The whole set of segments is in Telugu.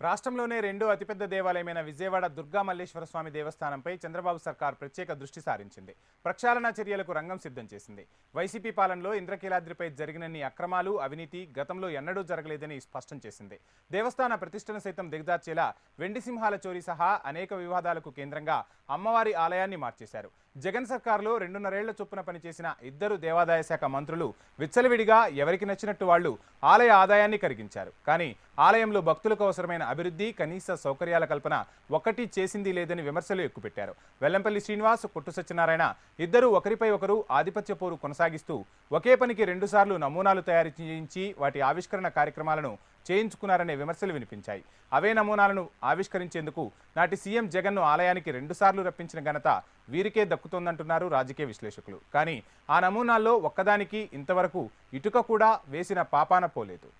రాష్ట్రంలోనే రెండో అతిపెద్ద దేవాలయమైన విజయవాడ దుర్గా మల్లేశ్వర స్వామి దేవస్థానంపై చంద్రబాబు సర్కార్ ప్రత్యేక దృష్టి సారించింది. ప్రక్షాళన చర్యలకు రంగం సిద్ధం చేసింది. వైసీపీ పాలనలో ఇంద్రకీలాద్రిపై జరిగినన్ని అక్రమాలు, అవినీతి గతంలో ఎన్నడూ జరగలేదని స్పష్టం చేసింది. దేవస్థాన ప్రతిష్టను సైతం దిగజార్చేలా వెండి సింహాల చోరీ సహా అనేక వివాదాలకు కేంద్రంగా అమ్మవారి ఆలయాన్ని మార్చేశారు. జగన్ సర్కార్లో 2.5 ఏళ్ల చొప్పున పనిచేసిన ఇద్దరు దేవాదాయ శాఖ మంత్రులు విచ్చలవిడిగా ఎవరికి నచ్చినట్టు వాళ్లు ఆలయ ఆదాయాన్ని కరిగించారు. కానీ ఆలయంలో భక్తులకు అవసరమైన అభివృద్ధి, కనీస సౌకర్యాల కల్పన ఒక్కటి చేసింది లేదని విమర్శలు ఎక్కుపెట్టారు. వెల్లంపల్లి శ్రీనివాస్, కొట్టు సత్యనారాయణ ఇద్దరు ఒకరిపై ఒకరు ఆధిపత్య పోరు కొనసాగిస్తూ ఒకే పనికి 2 సార్లు నమూనాలు తయారు చేయించి వాటి ఆవిష్కరణ కార్యక్రమాలను చేయించుకున్నారనే విమర్శలు వినిపించాయి. అవే నమూనాలను ఆవిష్కరించేందుకు నాటి సీఎం జగన్ను ఆలయానికి 2 సార్లు రప్పించిన ఘనత వీరికే దక్కుతోందంటున్నారు రాజకీయ విశ్లేషకులు. కానీ ఆ నమూనాల్లో ఒక్కదానికి ఇంతవరకు ఇటుక కూడా వేసిన పాపాన పోలేదు.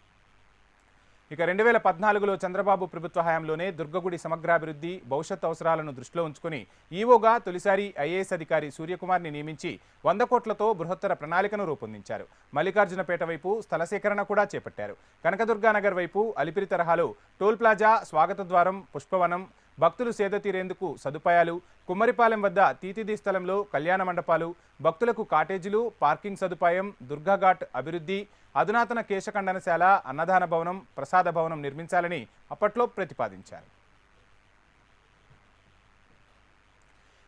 ఇక 2014లో చంద్రబాబు ప్రభుత్వ హయాంలోనే దుర్గగుడి సమగ్రాభివృద్ధి, భవిష్యత్ అవసరాలను దృష్టిలో ఉంచుకుని ఈవోగా తొలిసారి ఐఏఎస్ అధికారి సూర్యకుమార్ని నియమించి 100 కోట్లతో బృహత్తర ప్రణాళికను రూపొందించారు. మల్లికార్జునపేట వైపు స్థల సేకరణ కూడా చేపట్టారు. కనకదుర్గానగర్ వైపు అలిపిరి తరహాలో టోల్ ప్లాజా, స్వాగత ద్వారం, పుష్పవనం, భక్తులు సేద తీరేందుకు సదుపాయాలు, కుమ్మరిపాలెం వద్ద తీతిది స్థలంలో కళ్యాణ మండపాలు, భక్తులకు కాటేజీలు, పార్కింగ్ సదుపాయం, దుర్గాఘాట్ అభివృద్ధి, అధునాతన కేశఖండనశాల, అన్నదాన భవనం, ప్రసాద భవనం నిర్మించాలని అప్పట్లో ప్రతిపాదించారు.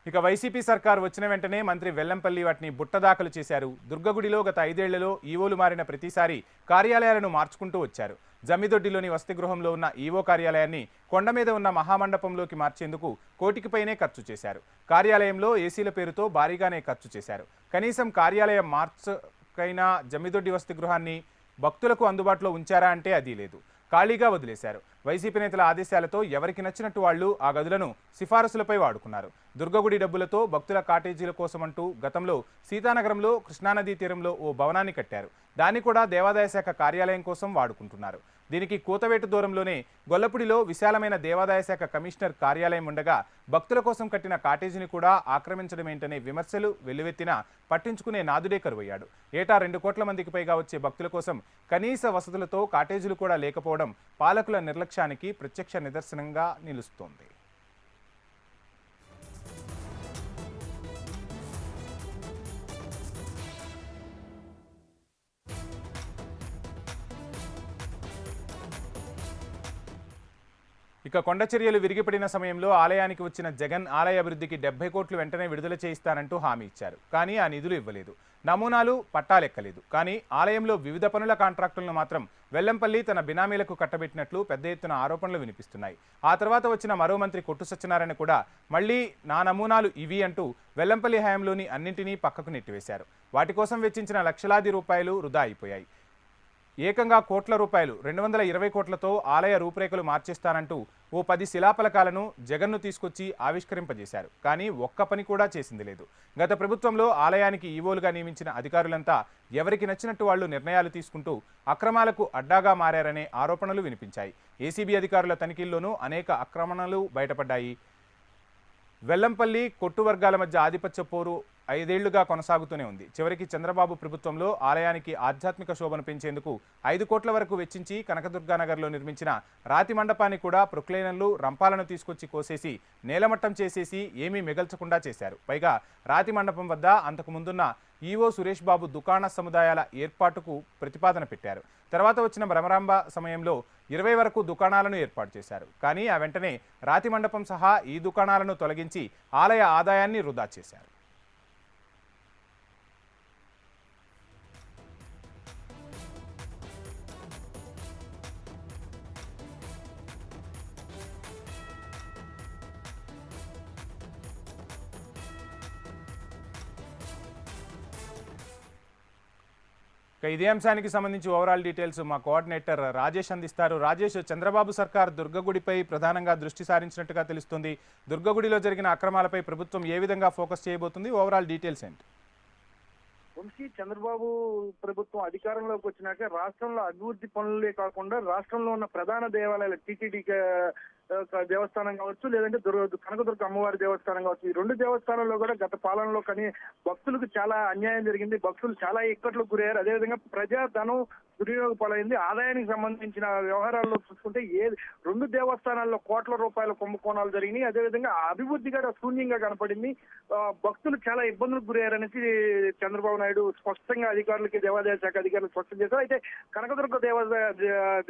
ఇక వైసీపీ సర్కార్ వచ్చిన వెంటనే మంత్రి వెల్లంపల్లి వాటిని బుట్టదాఖలు చేశారు. దుర్గగుడిలో గత 5 ఏళ్లలో ఈవోలు మారిన ప్రతిసారి కార్యాలయాలను మార్చుకుంటూ వచ్చారు. జమ్మిదొడ్డిలోని వసతి గృహంలో ఉన్న ఈవో కార్యాలయాన్ని కొండ మీద ఉన్న మహామండపంలోకి మార్చేందుకు కోటికి పైనే ఖర్చు చేశారు. కార్యాలయంలో ఏసీల పేరుతో భారీగానే ఖర్చు చేశారు. కనీసం కార్యాలయం మార్చకైనా జమ్మిదొడ్డి వసతి గృహాన్ని భక్తులకు అందుబాటులో ఉంచారా అంటే అది లేదు. ఖాళీగా వదిలేశారు. వైసీపీ నేతల ఆదేశాలతో ఎవరికి నచ్చినట్టు వాళ్లు ఆ గదులను సిఫారసులపై వాడుకున్నారు. దుర్గగుడి డబ్బులతో భక్తుల కాటేజీల కోసమంటూ గతంలో సీతానగరంలో కృష్ణానదీ తీరంలో ఓ భవనాన్ని కట్టారు. దాన్ని కూడా దేవాదాయ శాఖ కార్యాలయం కోసం వాడుకుంటున్నారు. దీనికి కూతవేటు దూరంలోనే గొల్లపూడిలో విశాలమైన దేవాదాయ శాఖ కమిషనర్ కార్యాలయం ఉండగా భక్తుల కోసం కట్టిన కాటేజీని కూడా ఆక్రమించడమేంటనే విమర్శలు వెల్లువెత్తినా పట్టించుకునే నాదుడే కరువయ్యాడు. ఏటా 2 కోట్ల మందికి పైగా వచ్చే భక్తుల కోసం కనీస వసతులతో కాటేజీలు కూడా లేకపోవడం పాలకుల నిర్లక్ష్యానికి ప్రత్యక్ష నిదర్శనంగా నిలుస్తోంది. ఇక కొండ చర్యలు విరిగిపడిన సమయంలో ఆలయానికి వచ్చిన జగన్ ఆలయ అభివృద్ధికి 70 కోట్లు వెంటనే విడుదల చేయిస్తానంటూ హామీ ఇచ్చారు. కానీ ఆ నిధులు ఇవ్వలేదు. నమూనాలు పట్టాలెక్కలేదు. కానీ ఆలయంలో వివిధ పనుల కాంట్రాక్టులను మాత్రం వెల్లంపల్లి తన బినామీలకు కట్టబెట్టినట్లు పెద్ద ఎత్తున ఆరోపణలు వినిపిస్తున్నాయి. ఆ తర్వాత వచ్చిన మరో మంత్రి కొట్టు సత్యనారాయణ కూడా మళ్లీ నా నమూనాలు ఇవి అంటూ వెల్లంపల్లి హయాంలోని అన్నింటినీ పక్కకు నెట్టివేశారు. వాటి కోసం వెచ్చించిన లక్షలాది రూపాయలు వృధా అయిపోయాయి. ఏకంగా కోట్ల రూపాయలు 220 కోట్లతో ఆలయ రూపురేఖలు మార్చేస్తానంటూ ఓ 10 శిలాఫలకాలను జగన్ను తీసుకొచ్చి ఆవిష్కరింపజేశారు. కానీ ఒక్క పని కూడా చేసింది లేదు. గత ప్రభుత్వంలో ఆలయానికి ఈవోలుగా నియమించిన అధికారులంతా ఎవరికి నచ్చినట్టు వాళ్లు నిర్ణయాలు తీసుకుంటూ అక్రమాలకు అడ్డాగా మారారనే ఆరోపణలు వినిపించాయి. ఏసీబీ అధికారుల తనిఖీల్లోనూ అనేక అక్రమణలు బయటపడ్డాయి. వెల్లంపల్లి, కొట్టు వర్గాల మధ్య ఆధిపత్య పోరు 5 ఏళ్లుగా కొనసాగుతూనే ఉంది. చివరికి చంద్రబాబు ప్రభుత్వంలో ఆలయానికి ఆధ్యాత్మిక శోభను పెంచేందుకు 5 కోట్ల వరకు వెచ్చించి కనకదుర్గానగర్లో నిర్మించిన రాతి మండపాన్ని కూడా ప్రొక్లైనర్లు, రంపాలను తీసుకొచ్చి కోసేసి నేలమట్టం చేసేసి ఏమీ మిగల్చకుండా చేశారు. పైగా రాతి మండపం వద్ద అంతకు ముందున్న ఈవో సురేష్ బాబు దుకాణ సముదాయాల ఏర్పాటుకు ప్రతిపాదన పెట్టారు. తర్వాత వచ్చిన భ్రమరాంబ సమయంలో 20 వరకు దుకాణాలను ఏర్పాటు చేశారు. కానీ ఆ వెంటనే రాతి మండపం సహా ఈ దుకాణాలను తొలగించి ఆలయ ఆదాయాన్ని వృధా చేశారు. ఇదే అంశానికి సంబంధించి ఓవరాల్ డీటెయిల్స్ మా కోఆర్డినేటర్ రాజేష్ అందిస్తారు. రాజేష్, చంద్రబాబు సర్కార్ దుర్గగుడిపై ప్రధానంగా దృష్టి సారించినట్టుగా తెలుస్తుంది. దుర్గగుడిలో జరిగిన అక్రమాలపై ప్రభుత్వం ఏ విధంగా ఫోకస్ చేయబోతుంది? ఓవరాల్ డీటెయిల్స్ ఏంటి? వంశీ, చంద్రబాబు ప్రభుత్వం అధికారంలోకి వచ్చినాక రాష్ట్రంలో అభివృద్ధి పనులే కాకుండా రాష్ట్రంలో ఉన్న ప్రధాన దేవాలయాల టీటీడీ దేవస్థానం కావచ్చు, లేదంటే కనకదుర్గ అమ్మవారి దేవస్థానం కావచ్చు. ఈ రెండు దేవస్థానాల్లో కూడా గత పాలనలో కానీ భక్తులకు చాలా అన్యాయం జరిగింది. భక్తులు చాలా ఇక్కట్లకు గురయ్యారు. అదేవిధంగా ప్రజాధనం దుర్వినియోగ పాలైంది. ఆదాయానికి సంబంధించిన వ్యవహారాల్లో చూసుకుంటే రెండు దేవస్థానాల్లో కోట్ల రూపాయల కుంభకోణాలు జరిగినాయి. అదేవిధంగా అభివృద్ధి కూడా శూన్యంగా కనపడింది. భక్తులు చాలా ఇబ్బందులకు గురయ్యారనేసి చంద్రబాబు నాయుడు స్పష్టంగా అధికారులకి, దేవాదాయ శాఖ అధికారులు స్పష్టం చేశారు. అయితే కనకదుర్గ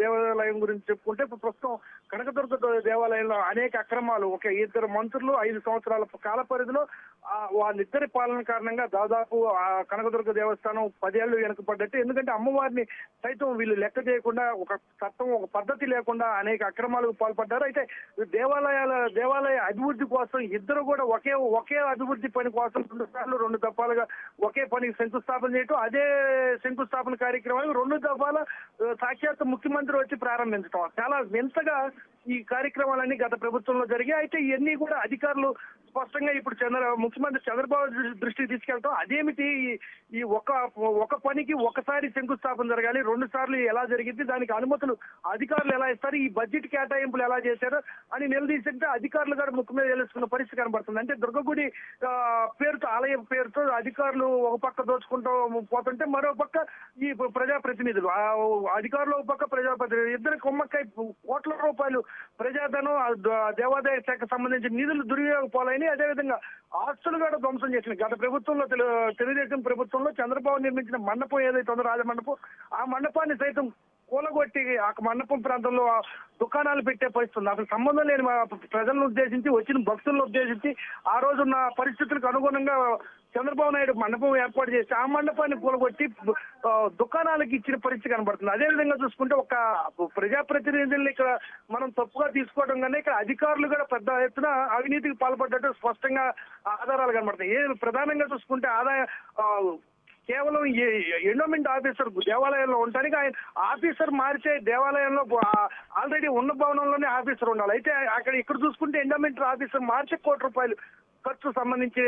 దేవాలయం గురించి చెప్పుకుంటే ప్రస్తుతం కనకదుర్గ దేవాలయంలో అనేక అక్రమాలు, ఒక ఇద్దరు మంత్రులు 5 సంవత్సరాల కాల పరిధిలో వాళ్ళిద్దరి పాలన కారణంగా దాదాపు ఆ కనకదుర్గ దేవస్థానం 10 ఏళ్లు వెనుకపడ్డట్టు. ఎందుకంటే అమ్మవారిని సైతం వీళ్ళు లెక్క చేయకుండా, ఒక చట్టం, ఒక పద్ధతి లేకుండా అనేక అక్రమాలకు పాల్పడ్డారు. అయితే దేవాలయ అభివృద్ధి కోసం ఇద్దరు కూడా ఒకే అభివృద్ధి పని కోసం 2 సార్లు 2 దఫాలుగా ఒకే పనికి శంకుస్థాపన చేయటం, అదే శంకుస్థాపన కార్యక్రమానికి 2 దఫాల సాక్షాత్ ముఖ్యమంత్రి వచ్చి ప్రారంభించడం, చాలా వింతగా ఈ కార్యక్రమాలన్నీ గత ప్రభుత్వంలో జరిగాయి. అయితే ఇవన్నీ కూడా అధికారులు స్పష్టంగా ఇప్పుడు ముఖ్యమంత్రి చంద్రబాబు దృష్టికి తీసుకెళ్తాం. అదేమిటి, ఈ ఒక పనికి ఒకసారి శంకుస్థాపన జరగాలి, 2 సార్లు ఎలా జరిగింది, దానికి అనుమతులు అధికారులు ఎలా ఇస్తారు, ఈ బడ్జెట్ కేటాయింపులు ఎలా చేశారు అని నిలదీస్తుంటే అధికారులు కూడా ముఖ్య మీద తెలుసుకున్న పరిస్థితి కనబడుతుంది. అంటే దుర్గగుడి పేరుతో, ఆలయం పేరుతో అధికారులు ఒక పక్క దోచుకుంటూ పోతుంటే, మరో పక్క ఈ ప్రజాప్రతినిధులు, అధికారులు ఒక పక్క ప్రజాప్రతినిధులు, ఇద్దరు కొమ్మక్కై కోట్ల రూపాయలు ప్రజాధనం, దేవాదాయ శాఖకు సంబంధించిన నిధులు దుర్వినియోగపోలని, అదేవిధంగా ఆస్తులు కూడా ధ్వంసం చేసిన గత ప్రభుత్వంలో, తెలుగుదేశం ప్రభుత్వంలో చంద్రబాబు నిర్మించిన మండపం ఏదైతే ఉందో రాజమండపం, ఆ మండపాన్ని సైతం కూలగొట్టి ఆ మండపం ప్రాంతంలో దుకాణాలు పెట్టే పరిస్థితుంది. అసలు సంబంధం లేని ప్రజలను ఉద్దేశించి, వచ్చిన భక్తులను ఉద్దేశించి ఆ రోజున్న పరిస్థితులకు అనుగుణంగా చంద్రబాబు నాయుడు మండపం ఏర్పాటు చేసి ఆ మండపాన్ని కూలగొట్టి దుకాణాలకు ఇచ్చిన పరిస్థితి కనబడుతుంది. అదేవిధంగా చూసుకుంటే ఒక ప్రజాప్రతినిధుల్ని ఇక్కడ మనం తప్పుగా తీసుకోవడం కన్నా ఇక్కడ అధికారులు కూడా పెద్ద ఎత్తున అవినీతికి పాల్పడ్డట్టు స్పష్టంగా ఆధారాలు కనబడుతున్నాయి. ప్రధానంగా చూసుకుంటే కేవలం ఎండోమెంట్ ఆఫీసర్ దేవాలయంలో ఉండడానికి ఆయన ఆఫీసర్ మార్చే, దేవాలయంలో ఆల్రెడీ ఉన్న భవనంలోనే ఆఫీసర్ ఉండాలి. అయితే ఇక్కడ చూసుకుంటే ఎండోమెంట్ ఆఫీసర్ మార్చే ₹1 ఖర్చు సంబంధించి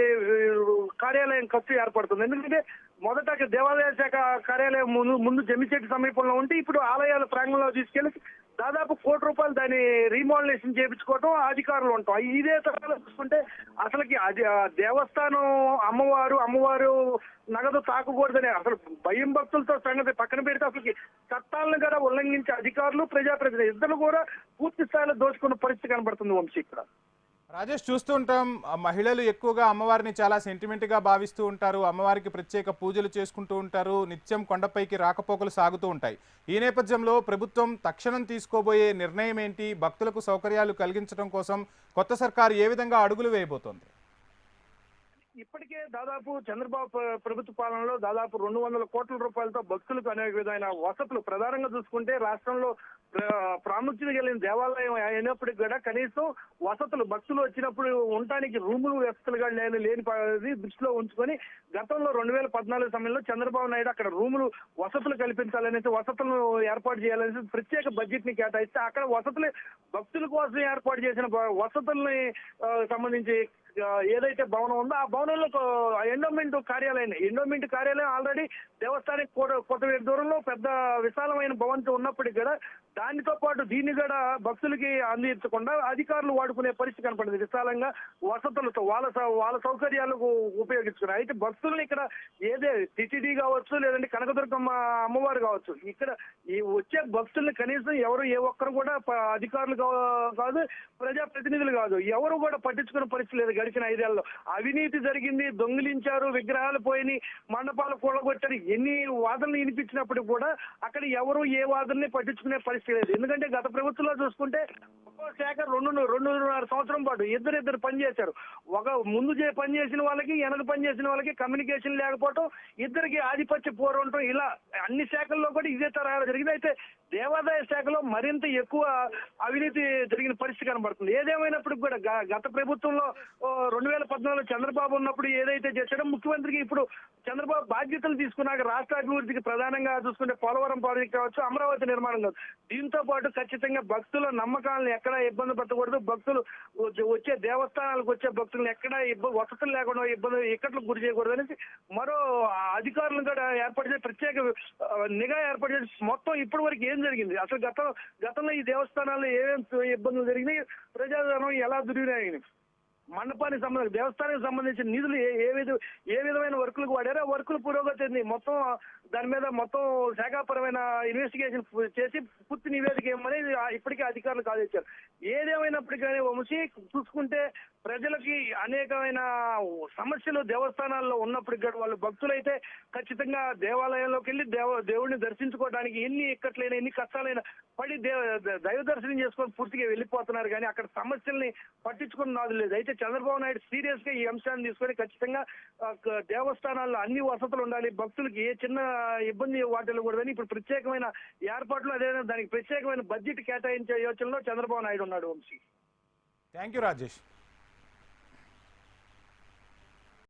కార్యాలయం ఖర్చు ఏర్పడుతుంది. ఎందుకంటే మొదట దేవాదాయ శాఖ కార్యాలయం ముందు జమ్మిచెట్టు సమీపంలో ఉంటే ఇప్పుడు ఆలయాల ప్రాంగణంలో తీసుకెళ్లి దాదాపు ₹1 దాన్ని రీమోడలేషన్ చేయించుకోవటం అధికారులు ఉంటాం. ఇదే తరహాలో చూసుకుంటే అసలుకి దేవస్థానం అమ్మవారు నగదు తాకకూడదని అసలు భయం భక్తులతో సంగతి పక్కన పెడితే అసలుకి చట్టాలను కూడా ఉల్లంఘించే అధికారులు, ప్రజాప్రతినిధులు ఇద్దరు కూడా పూర్తి స్థాయిలో దోచుకున్న పరిస్థితి కనబడుతుంది వంశీ. ఇక్కడ రాజేష్, చూస్తూ ఉంటాం మహిళలు ఎక్కువగా అమ్మవారిని చాలా సెంటిమెంట్గా భావిస్తూ ఉంటారు, అమ్మవారికి ప్రత్యేక పూజలు చేసుకుంటూ ఉంటారు, నిత్యం కొండపైకి రాకపోకలు సాగుతూ ఉంటాయి. ఈ నేపథ్యంలో ప్రభుత్వం తక్షణం తీసుకోబోయే నిర్ణయం ఏంటి? భక్తులకు సౌకర్యాలు కలిగించడం కోసం కొత్త సర్కారు ఏ విధంగా అడుగులు వేయబోతోంది? ఇప్పటికే దాదాపు చంద్రబాబు ప్రభుత్వ పాలనలో దాదాపు 200 కోట్ల రూపాయలతో భక్తులకు అనేక విధమైన వసతులు, ప్రధానంగా చూసుకుంటే రాష్ట్రంలో ప్రాముఖ్యత కలిగిన దేవాలయం అయినప్పటికీ కూడా కనీసం వసతులు, భక్తులు వచ్చినప్పుడు ఉండటానికి రూములు వసతులుగా లేని దృష్టిలో ఉంచుకొని గతంలో 2014 సమయంలో చంద్రబాబు నాయుడు అక్కడ వసతులు కల్పించాలనేసి, వసతులను ఏర్పాటు చేయాలనేసి ప్రత్యేక బడ్జెట్ ని కేటాయిస్తే అక్కడ వసతులు భక్తుల కోసం ఏర్పాటు చేసిన వసతుల్ని సంబంధించి ఏదైతే భవనం ఉందో ఆ భవనంలో ఎండోమెంట్ కార్యాలయం ఆల్రెడీ దేవస్థానానికి కొత్తవేరు దూరంలో పెద్ద విశాలమైన భవంతి ఉన్నప్పటికీ కూడా దానితో పాటు దీన్ని కూడా భక్తులకి అందించకుండా అధికారులు వాడుకునే పరిస్థితి కనపడింది. విశాలంగా వసతులతో వాళ్ళ సౌకర్యాలకు ఉపయోగించుకున్నారు. అయితే భక్తుల్ని ఇక్కడ టిటిడి కావచ్చు, లేదంటే కనకదుర్గమ్మ అమ్మవారు కావచ్చు, ఇక్కడ ఈ వచ్చే భక్తుల్ని కనీసం ఏ ఒక్కరు కూడా అధికారులు కాదు, ప్రజాప్రతినిధులు కాదు, ఎవరు కూడా పట్టించుకునే పరిస్థితి లేదు. గడిచిన 5 ఏళ్లలో అవినీతి జరిగింది, దొంగిలించారు, విగ్రహాలు పోయినాయి, మండపాలు కూలగొట్టారు, ఎన్ని వాదనలు వినిపించినప్పటికీ కూడా అక్కడ ఎవరు ఏ వాదనని పట్టించుకునే పరిస్థితి లేదు. ఎందుకంటే గత ప్రభుత్వంలో చూసుకుంటే ఒక్కో శాఖ 2.5 సంవత్సరం పాటు ఇద్దరు పనిచేశారు. ముందు పనిచేసిన వాళ్ళకి, వెనక పనిచేసిన వాళ్ళకి కమ్యూనికేషన్ లేకపోవడం, ఇద్దరికి ఆధిపత్య పోరాటం, ఇలా అన్ని శాఖల్లో కూడా ఇదే తరహా జరిగింది. అయితే దేవాదాయ శాఖలో మరింత ఎక్కువ అవినీతి జరిగిన పరిస్థితి కనబడుతుంది. ఏదేమైనప్పటికీ కూడా గత ప్రభుత్వంలో 2014 చంద్రబాబు ఉన్నప్పుడు ఏదైతే చేశాడో, ముఖ్యమంత్రికి ఇప్పుడు చంద్రబాబు బాధ్యతలు తీసుకున్నాక రాష్ట్ర అభివృద్ధికి ప్రధానంగా చూసుకుంటే పోలవరం ప్రాజెక్ట్ కావచ్చు, అమరావతి నిర్మాణం కావచ్చు, దీంతో పాటు ఖచ్చితంగా భక్తుల నమ్మకాలను ఎక్కడా ఇబ్బంది పెట్టకూడదు, భక్తులు వచ్చే దేవస్థానాలకు వచ్చే భక్తులను ఎక్కడా వసతులు లేకుండా ఇక్కట్లకు గురి చేయకూడదు అనేసి మరో అధికారులను కూడా ఏర్పాటు చేసి ప్రత్యేక ప్రత్యేక నిఘా ఏర్పాటు చేసి మొత్తం ఇప్పటి వరకు ఏం జరిగింది, అసలు గతంలో ఈ దేవస్థానాల్లో ఏమేమి ఇబ్బందులు జరిగినాయి, ప్రజాధనం ఎలా దుర్వినియోగం, మండపానికి సంబంధించి దేవస్థానానికి సంబంధించిన నిధులు ఏ విధమైన వర్కులకు వాడారో ఆ వర్కుల పురోగతి మొత్తం దాని మీద మొత్తం శాఖాపరమైన ఇన్వెస్టిగేషన్ చేసి పూర్తి నివేదిక ఇవ్వమని ఇప్పటికే అధికారులకు ఆదేశారు. ఏదేమైనప్పటికీ వంశీ చూసుకుంటే ప్రజలకి అనేకమైన సమస్యలు దేవస్థానాల్లో ఉన్నప్పటికీ వాళ్ళు భక్తులైతే ఖచ్చితంగా దేవాలయంలోకి వెళ్ళి దేవుడిని దర్శించుకోవడానికి ఎన్ని ఇక్కట్లైనా ఎన్ని కష్టాలైనా పడి దైవ దర్శనం చేసుకొని పూర్తిగా వెళ్ళిపోతున్నారు, కానీ అక్కడ సమస్యల్ని పట్టించుకుని నాదు లేదు. అయితే చంద్రబాబు నాయుడు సీరియస్ గా ఈ అంశాన్ని తీసుకొని ఖచ్చితంగా దేవస్థానాల్లో అన్ని వసతులు ఉండాలి, భక్తులకి ఏ చిన్న ఇబ్బంది వాటిల్లకూడదని ఇప్పుడు ప్రత్యేకమైన ఏర్పాట్లు, అదేవిధంగా దానికి ప్రత్యేకమైన బడ్జెట్ కేటాయించే యోచనలో చంద్రబాబు నాయుడు ఉన్నాడు వంశీ. Thank you Rajesh.